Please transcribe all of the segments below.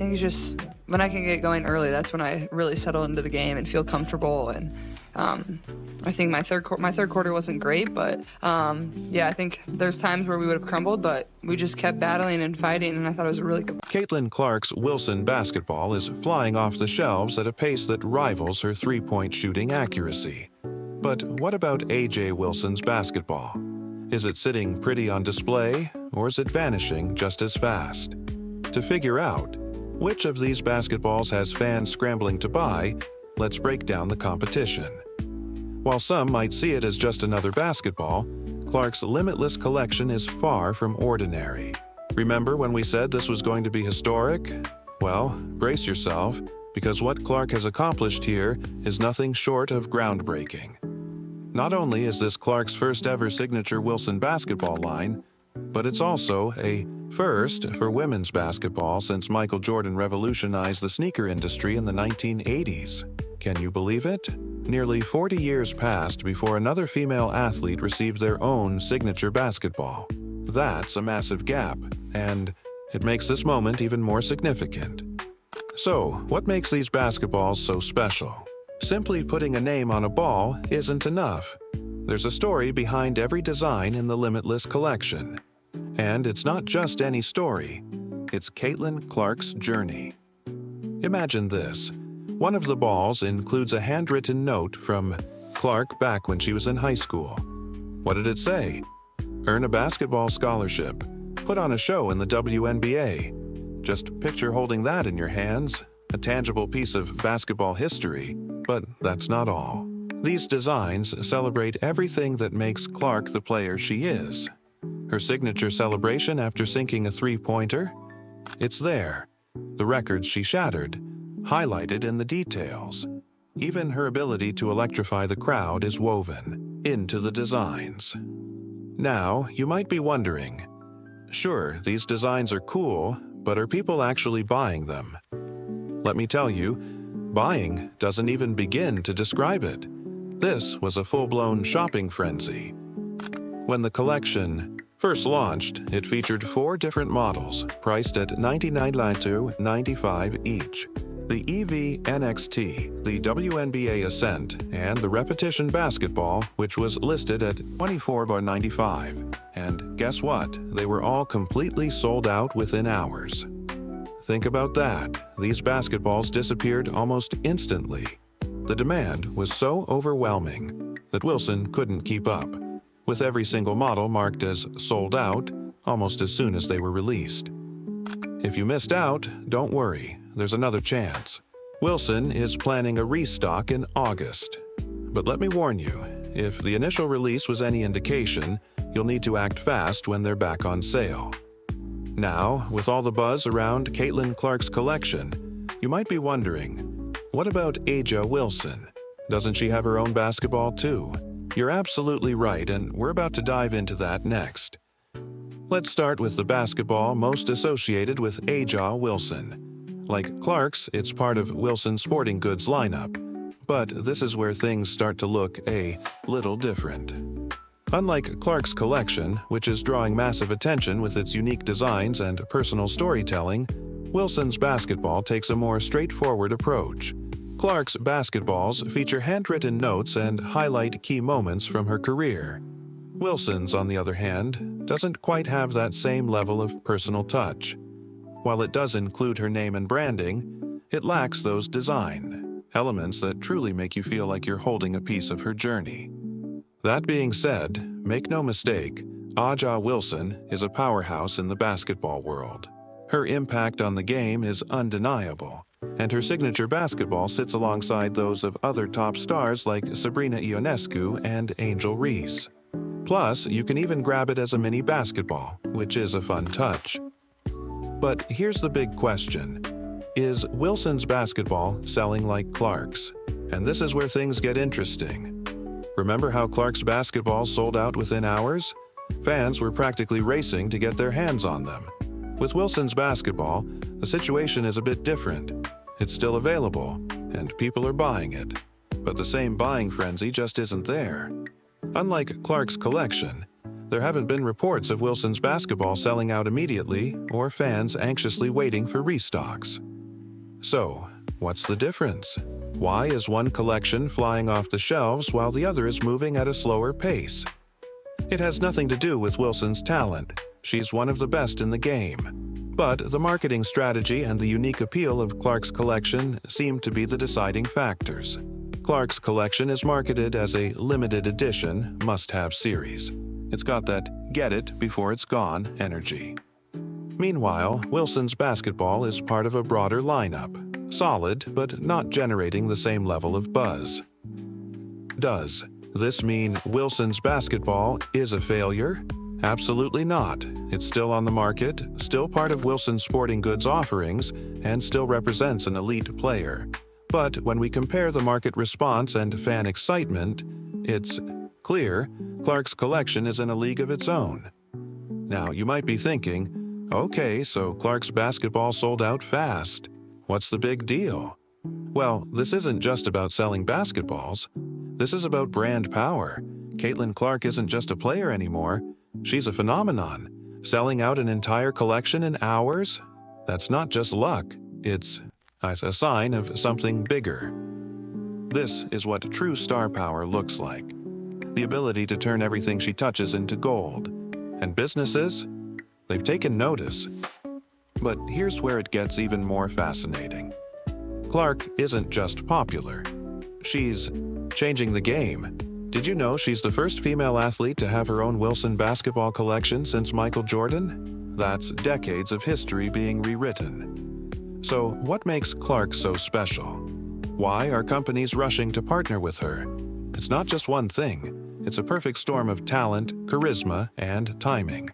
think it's just when I can get going early, that's when I really settle into the game and feel comfortable. And I think my third quarter wasn't great, but yeah, I think there's times where we would have crumbled, but we just kept battling and fighting, and I thought it was a really good. Caitlin Clark's Wilson basketball is flying off the shelves at a pace that rivals her three-point shooting accuracy. But what about AJ Wilson's basketball? Is it sitting pretty on display, or is it vanishing just as fast? To figure out which of these basketballs has fans scrambling to buy, let's break down the competition. While some might see it as just another basketball, Clark's Limitless collection is far from ordinary. Remember when we said this was going to be historic? Well, brace yourself, because what Clark has accomplished here is nothing short of groundbreaking. Not only is this Clark's first ever signature Wilson basketball line, but it's also a first for women's basketball since Michael Jordan revolutionized the sneaker industry in the 1980s. Can you believe it? Nearly 40 years passed before another female athlete received their own signature basketball. That's a massive gap, and it makes this moment even more significant. So, what makes these basketballs so special? Simply putting a name on a ball isn't enough. There's a story behind every design in the Limitless collection. And it's not just any story, it's Caitlin Clark's journey. Imagine this. One of the balls includes a handwritten note from Clark back when she was in high school. What did it say? Earn a basketball scholarship. Put on a show in the WNBA. Just picture holding that in your hands, a tangible piece of basketball history. But that's not all. These designs celebrate everything that makes Clark the player she is. Her signature celebration after sinking a three-pointer? It's there. The records she shattered, highlighted in the details. Even her ability to electrify the crowd is woven into the designs. Now, you might be wondering, sure, these designs are cool, but are people actually buying them? Let me tell you, buying doesn't even begin to describe it. This was a full-blown shopping frenzy. When the collection first launched, it featured 4 different models, priced at $99 to $95 each. The EV NXT, the WNBA Ascent, and the Repetition Basketball, which was listed at $24.95. And guess what? They were all completely sold out within hours. Think about that. These basketballs disappeared almost instantly. The demand was so overwhelming that Wilson couldn't keep up, with every single model marked as sold out almost as soon as they were released. If you missed out, don't worry, there's another chance. Wilson is planning a restock in August. But let me warn you, if the initial release was any indication, you'll need to act fast when they're back on sale. Now, with all the buzz around Caitlin Clark's collection, you might be wondering, what about AJ Wilson? Doesn't she have her own basketball too? You're absolutely right, and we're about to dive into that next. Let's start with the basketball most associated with AJ Wilson. Like Clark's, it's part of Wilson's sporting goods lineup, but this is where things start to look a little different. Unlike Clark's collection, which is drawing massive attention with its unique designs and personal storytelling, Wilson's basketball takes a more straightforward approach. Clark's basketballs feature handwritten notes and highlight key moments from her career. Wilson's, on the other hand, doesn't quite have that same level of personal touch. While it does include her name and branding, it lacks those design elements that truly make you feel like you're holding a piece of her journey. That being said, make no mistake, AJ Wilson is a powerhouse in the basketball world. Her impact on the game is undeniable, and her signature basketball sits alongside those of other top stars like Sabrina Ionescu and Angel Reese. Plus, you can even grab it as a mini basketball, which is a fun touch. But here's the big question. Is Wilson's basketball selling like Clark's? And this is where things get interesting. Remember how Clark's basketballs sold out within hours? Fans were practically racing to get their hands on them. With Wilson's basketball, the situation is a bit different. It's still available, and people are buying it. But the same buying frenzy just isn't there. Unlike Clark's collection, there haven't been reports of Wilson's basketball selling out immediately or fans anxiously waiting for restocks. So, what's the difference? Why is one collection flying off the shelves while the other is moving at a slower pace? It has nothing to do with Wilson's talent. She's one of the best in the game. But the marketing strategy and the unique appeal of Clark's collection seem to be the deciding factors. Clark's collection is marketed as a limited edition, must-have series. It's got that get it before it's gone energy. Meanwhile, Wilson's basketball is part of a broader lineup, solid but not generating the same level of buzz. Does this mean Wilson's basketball is a failure? Absolutely not. It's still on the market, still part of Wilson's sporting goods offerings, and still represents an elite player. But when we compare the market response and fan excitement, it's clear Clark's collection is in a league of its own. Now, you might be thinking, okay, so Clark's basketball sold out fast. What's the big deal? Well, this isn't just about selling basketballs. This is about brand power. Caitlin Clark isn't just a player anymore. She's a phenomenon. Selling out an entire collection in hours? That's not just luck. It's a sign of something bigger. This is what true star power looks like. The ability to turn everything she touches into gold. And businesses? They've taken notice. But here's where it gets even more fascinating. Clark isn't just popular. She's changing the game. Did you know she's the first female athlete to have her own Wilson basketball collection since Michael Jordan? That's decades of history being rewritten. So, what makes Clark so special? Why are companies rushing to partner with her? It's not just one thing. It's a perfect storm of talent, charisma, and timing.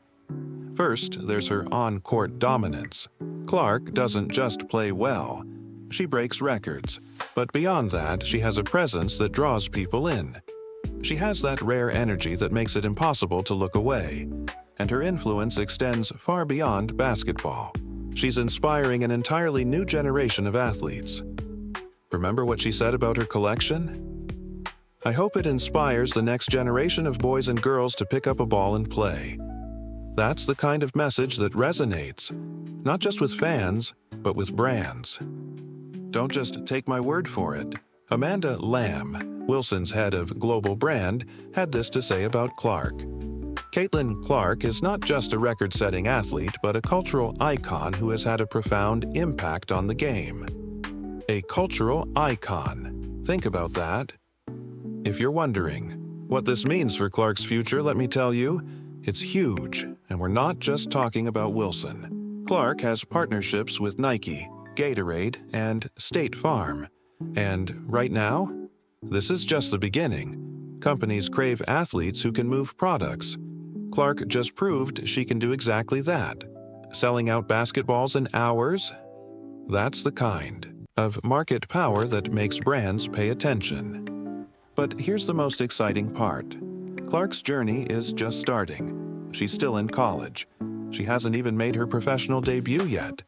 First, there's her on-court dominance. Clark doesn't just play well. She breaks records. But beyond that, she has a presence that draws people in. She has that rare energy that makes it impossible to look away. And her influence extends far beyond basketball. She's inspiring an entirely new generation of athletes. Remember what she said about her collection? I hope it inspires the next generation of boys and girls to pick up a ball and play. That's the kind of message that resonates, not just with fans, but with brands. Don't just take my word for it. Amanda Lamb, Wilson's head of global brand, had this to say about Clark. Caitlin Clark is not just a record-setting athlete, but a cultural icon who has had a profound impact on the game. A cultural icon. Think about that. If you're wondering what this means for Clark's future, let me tell you, it's huge, and we're not just talking about Wilson. Clark has partnerships with Nike, Gatorade, and State Farm. And right now, this is just the beginning. Companies crave athletes who can move products. Clark just proved she can do exactly that. Selling out basketballs in hours? That's the kind of market power that makes brands pay attention. But here's the most exciting part. Clark's journey is just starting. She's still in college. She hasn't even made her professional debut yet.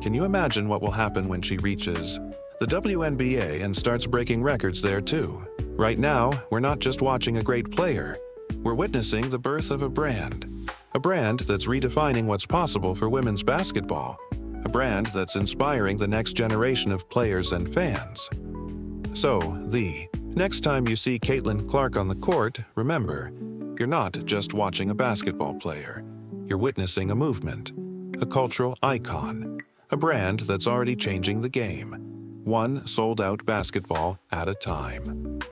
Can you imagine what will happen when she reaches the WNBA and starts breaking records there too? Right now, we're not just watching a great player. We're witnessing the birth of a brand that's redefining what's possible for women's basketball, a brand that's inspiring the next generation of players and fans. So, the next time you see Caitlin Clark on the court, remember, you're not just watching a basketball player. You're witnessing a movement, a cultural icon, a brand that's already changing the game, one sold-out basketball at a time.